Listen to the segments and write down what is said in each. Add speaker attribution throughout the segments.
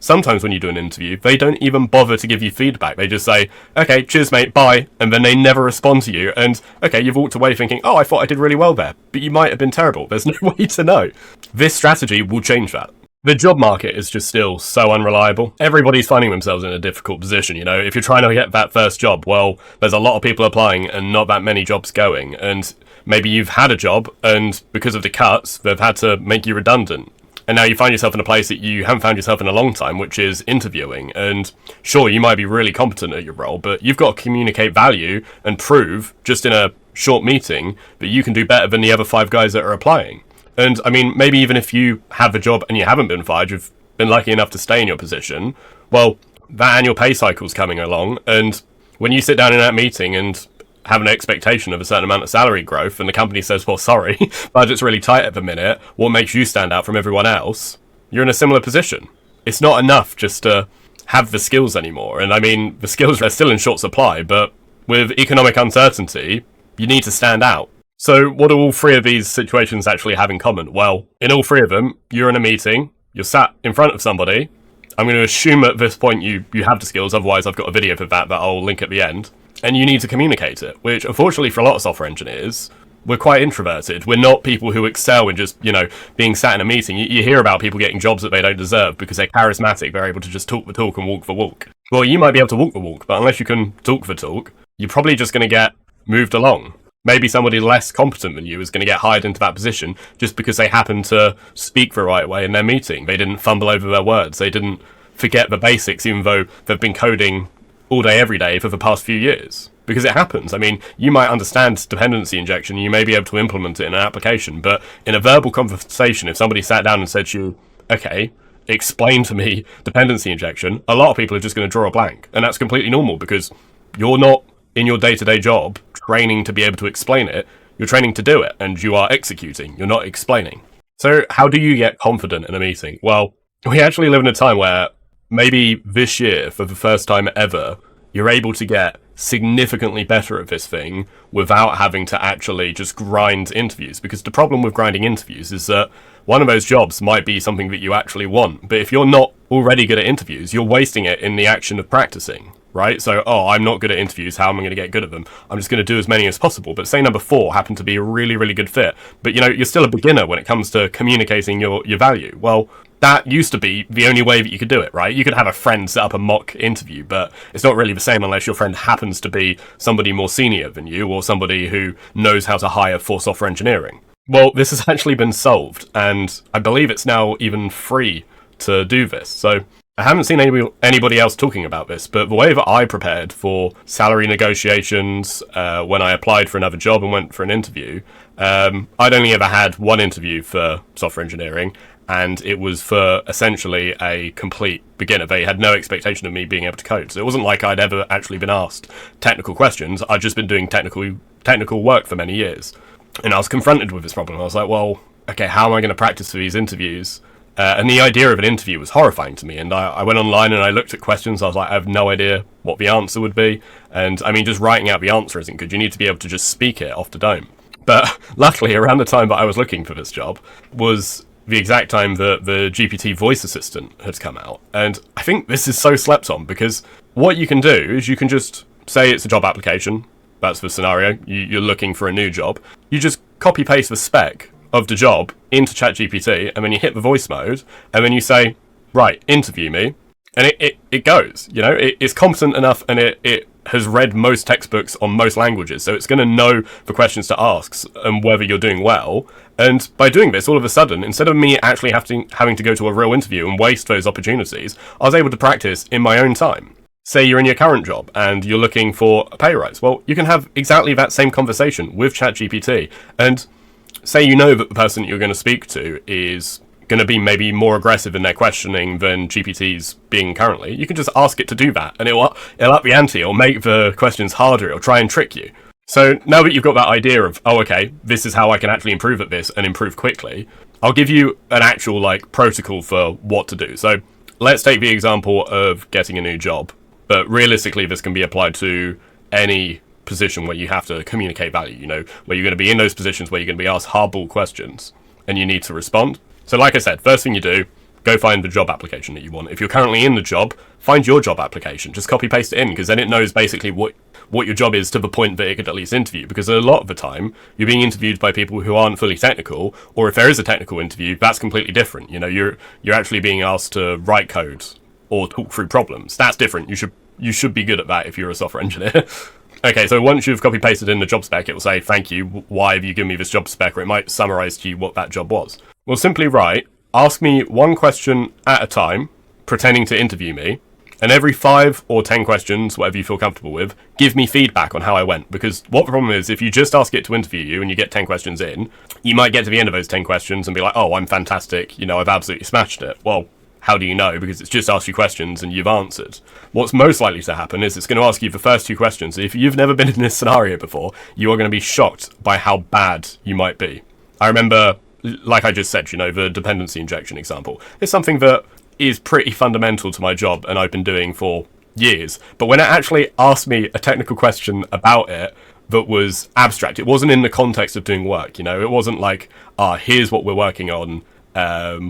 Speaker 1: sometimes when you do an interview, they don't even bother to give you feedback. They just say, okay, cheers mate, bye, and then they never respond to you, and okay, you've walked away thinking, oh, I thought I did really well there, but you might have been terrible. There's no way to know. This strategy will change that. The job market is just still so unreliable. Everybody's finding themselves in a difficult position, you know. If you're trying to get that first job, well, there's a lot of people applying and not that many jobs going, and maybe you've had a job, and because of the cuts, they've had to make you redundant. And now you find yourself in a place that you haven't found yourself in a long time, which is interviewing. And sure, you might be really competent at your role, but you've got to communicate value and prove, just in a short meeting, that you can do better than the other 5 guys that are applying. And I mean, maybe even if you have a job and you haven't been fired, you've been lucky enough to stay in your position, well, that annual pay cycle's coming along, and when you sit down in that meeting and have an expectation of a certain amount of salary growth, and the company says, well, sorry, budget's really tight at the minute, what makes you stand out from everyone else? You're in a similar position. It's not enough just to have the skills anymore. And I mean, the skills are still in short supply, but with economic uncertainty, you need to stand out. So what do all 3 of these situations actually have in common? Well, in all 3 of them, you're in a meeting, you're sat in front of somebody. I'm going to assume at this point you have the skills, otherwise I've got a video for that I'll link at the end. And you need to communicate it, which unfortunately for a lot of software engineers, we're quite introverted. We're not people who excel in just, being sat in a meeting. You hear about people getting jobs that they don't deserve because they're charismatic, they're able to just talk the talk and walk the walk. Well, you might be able to walk the walk, but unless you can talk the talk, you're probably just going to get moved along. Maybe somebody less competent than you is going to get hired into that position just because they happen to speak the right way in their meeting. They didn't fumble over their words. They didn't forget the basics, even though they've been coding all day, every day for the past few years. Because it happens. I mean, you might understand dependency injection, you may be able to implement it in an application, but in a verbal conversation, if somebody sat down and said to you, okay, explain to me dependency injection, a lot of people are just going to draw a blank. And that's completely normal because you're not in your day-to-day job training to be able to explain it, you're training to do it, and you are executing, you're not explaining. So how do you get confident in a meeting? Well, we actually live in a time where maybe this year, for the first time ever, you're able to get significantly better at this thing without having to actually just grind interviews. Because the problem with grinding interviews is that one of those jobs might be something that you actually want, but if you're not already good at interviews, you're wasting it in the action of practicing, right? So, I'm not good at interviews, how am I going to get good at them? I'm just going to do as many as possible. But say number 4 happened to be a really, really good fit, but you're still a beginner when it comes to communicating your value. Well, that used to be the only way that you could do it, right? You could have a friend set up a mock interview, but it's not really the same unless your friend happens to be somebody more senior than you or somebody who knows how to hire for software engineering. Well, this has actually been solved, and I believe it's now even free to do this. So I haven't seen anybody else talking about this, but the way that I prepared for salary negotiations when I applied for another job and went for an interview, I'd only ever had one interview for software engineering, and it was for essentially a complete beginner. They had no expectation of me being able to code. So it wasn't like I'd ever actually been asked technical questions. I'd just been doing technical work for many years. And I was confronted with this problem. I was like, well, okay, how am I going to practice for these interviews? And the idea of an interview was horrifying to me. And I went online and I looked at questions. I was like, I have no idea what the answer would be. And I mean, just writing out the answer isn't good. You need to be able to just speak it off the dome. But luckily, around the time that I was looking for this job was the exact time that the GPT voice assistant had come out. And I think this is so slept on, because what you can do is you can just say it's a job application. That's the scenario. You're looking for a new job. You just copy paste the spec of the job into ChatGPT, and then you hit the voice mode, and then you say, right, interview me. And it goes, it's competent enough, and it has read most textbooks on most languages, so it's going to know the questions to ask and whether you're doing well. And by doing this, all of a sudden, instead of me actually having to go to a real interview and waste those opportunities, I was able to practice in my own time. Say you're in your current job and you're looking for a pay rise. Well, you can have exactly that same conversation with ChatGPT, and say you know that the person that you're going to speak to is going to be maybe more aggressive in their questioning than GPT's being currently. You can just ask it to do that, and it'll up the ante, or make the questions harder, or try and trick you. So now that you've got that idea of, okay, this is how I can actually improve at this and improve quickly, I'll give you an actual protocol for what to do. So let's take the example of getting a new job, but realistically this can be applied to any position where you have to communicate value, where you're going to be in those positions where you're going to be asked hardball questions and you need to respond. So like I said, first thing you do, go find the job application that you want. If you're currently in the job, find your job application. Just copy paste it in, because then it knows basically what your job is to the point that it could at least interview. Because a lot of the time, you're being interviewed by people who aren't fully technical, or if there is a technical interview, that's completely different. You know, you're actually being asked to write code or talk through problems. That's different. You should be good at that if you're a software engineer. Okay, so once you've copy pasted in the job spec, it will say, thank you, why have you given me this job spec? Or it might summarize to you what that job was. Well, simply write, ask me one question at a time, pretending to interview me, and every 5 or 10 questions, whatever you feel comfortable with, give me feedback on how I went. Because what the problem is, if you just ask it to interview you and you get 10 questions in, you might get to the end of those 10 questions and be like, oh, I'm fantastic, you know, I've absolutely smashed it. Well, how do you know? Because it's just asked you questions and you've answered. What's most likely to happen is it's going to ask you the first 2 questions. If you've never been in this scenario before, you are going to be shocked by how bad you might be. I remember, like I just said, you know, the dependency injection example. It's something that is pretty fundamental to my job and I've been doing for years. But when it actually asked me a technical question about it that was abstract, it wasn't in the context of doing work, you know, it wasn't like, here's what we're working on,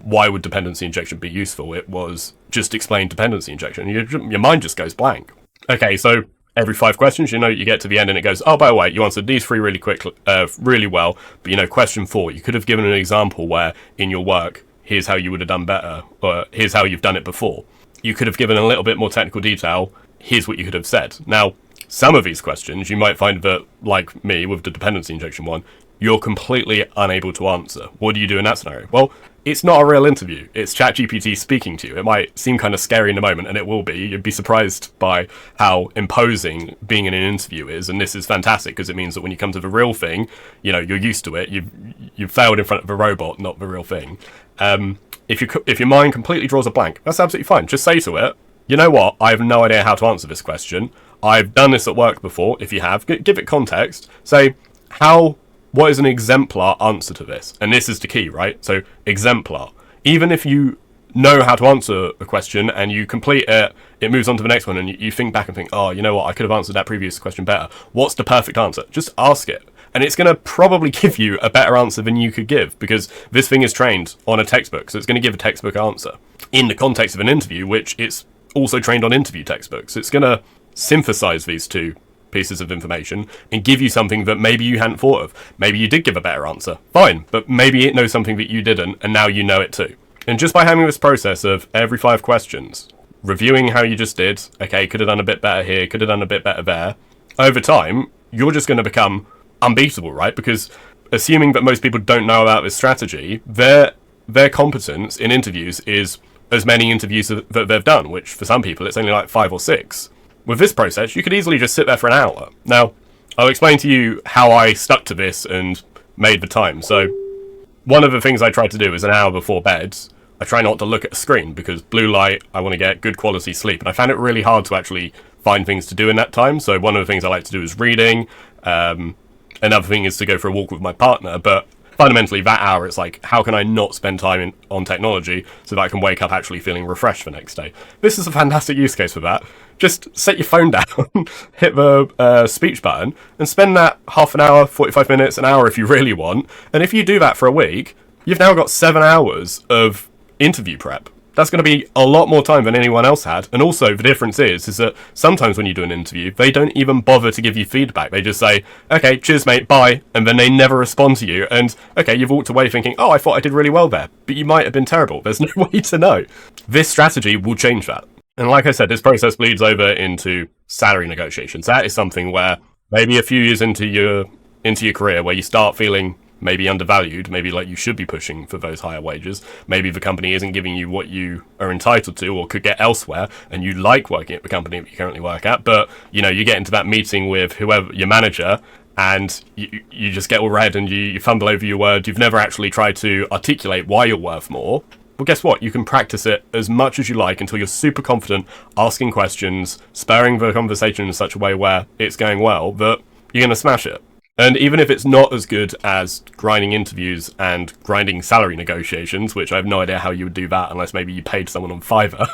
Speaker 1: why would dependency injection be useful? It was just explain dependency injection. Your mind just goes blank. Okay, so every 5 questions, you know, you get to the end and it goes, oh, by the way, you answered these 3 really quickly, really well, but, you know, question 4, you could have given an example where in your work, here's how you would have done better, or here's how you've done it before. You could have given a little bit more technical detail, here's what you could have said. Now, some of these questions, you might find that, like me with the dependency injection one, you're completely unable to answer. What do you do in that scenario? Well, it's not a real interview. It's ChatGPT speaking to you. It might seem kind of scary in the moment, and it will be. You'd be surprised by how imposing being in an interview is, and this is fantastic because it means that when you come to the real thing, you know, you're used to it. You've failed in front of a robot, not the real thing. If your mind completely draws a blank, that's absolutely fine. Just say to it, you know what, I have no idea how to answer this question. I've done this at work before. If you have, give it context. Say, what is an exemplar answer to this? And this is the key, right? So, exemplar. Even if you know how to answer a question and you complete it, it moves on to the next one and you think back and think, oh, you know what, I could have answered that previous question better. What's the perfect answer? Just ask it. And it's going to probably give you a better answer than you could give because this thing is trained on a textbook. So it's going to give a textbook answer in the context of an interview, which it's also trained on interview textbooks. It's going to synthesize these 2 pieces of information and give you something that maybe you hadn't thought of. Maybe you did give a better answer. Fine. But maybe it knows something that you didn't and now you know it too. And just by having this process of every 5 questions, reviewing how you just did, okay, could have done a bit better here, could have done a bit better there, over time, you're just going to become unbeatable, right? Because assuming that most people don't know about this strategy, their competence in interviews is as many interviews that they've done, which for some people it's only like 5 or 6. With this process, you could easily just sit there for an hour. Now, I'll explain to you how I stuck to this and made the time. So, one of the things I try to do is an hour before bed, I try not to look at a screen because blue light, I want to get good quality sleep. And I found it really hard to actually find things to do in that time. So one of the things I like to do is reading. Another thing is to go for a walk with my partner. But fundamentally, that hour, it's like, how can I not spend time on technology so that I can wake up actually feeling refreshed the next day? This is a fantastic use case for that. Just set your phone down, hit the speech button, and spend that half an hour, 45 minutes, an hour if you really want. And if you do that for a week, you've now got 7 hours of interview prep. That's going to be a lot more time than anyone else had. And also, the difference is that sometimes when you do an interview, they don't even bother to give you feedback. They just say, okay, cheers, mate, bye. And then they never respond to you. And, okay, you've walked away thinking, oh, I thought I did really well there. But you might have been terrible. There's no way to know. This strategy will change that. And like I said, this process bleeds over into salary negotiations. That is something where maybe a few years into your career where you start feeling maybe undervalued, maybe like you should be pushing for those higher wages, maybe the company isn't giving you what you are entitled to or could get elsewhere, and you like working at the company that you currently work at, but you know, you get into that meeting with whoever your manager and you just get all red and you fumble over your words. You've never actually tried to articulate why you're worth more. Well, guess what? You can practice it as much as you like until you're super confident, asking questions, spurring the conversation in such a way where it's going well, that you're going to smash it. And even if it's not as good as grinding interviews and grinding salary negotiations, which I have no idea how you would do that unless maybe you paid someone on Fiverr,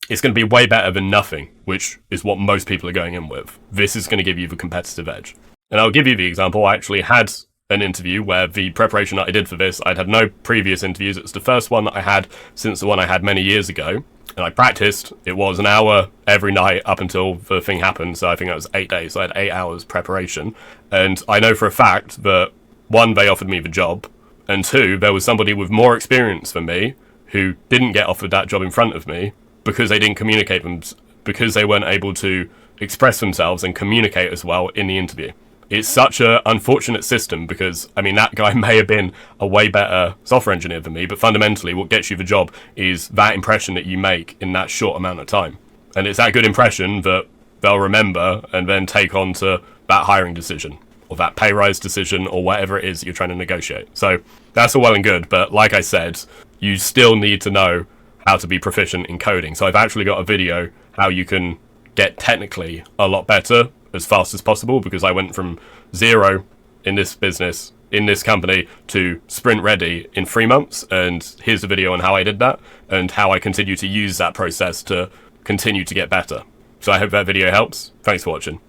Speaker 1: it's going to be way better than nothing, which is what most people are going in with. This is going to give you the competitive edge. And I'll give you the example. I actually had an interview where the preparation that I did for this, I'd had no previous interviews. It was the first one that I had since the one I had many years ago. And I practiced. It was an hour every night up until the thing happened. So I think that was 8 days. So I had 8 hours preparation. And I know for a fact that, one, they offered me the job. And two, there was somebody with more experience than me who didn't get offered that job in front of me because they didn't communicate them, because they weren't able to express themselves and communicate as well in the interview. It's such an unfortunate system because, I mean, that guy may have been a way better software engineer than me, but fundamentally what gets you the job is that impression that you make in that short amount of time. And it's that good impression that they'll remember and then take on to that hiring decision or that pay rise decision or whatever it is that you're trying to negotiate. So that's all well and good, but like I said, you still need to know how to be proficient in coding. So I've actually got a video how you can get technically a lot better as fast as possible, because I went from 0 in this business, in this company, to sprint ready in 3 months. And here's a video on how I did that and how I continue to use that process to continue to get better. So I hope that video helps. Thanks for watching.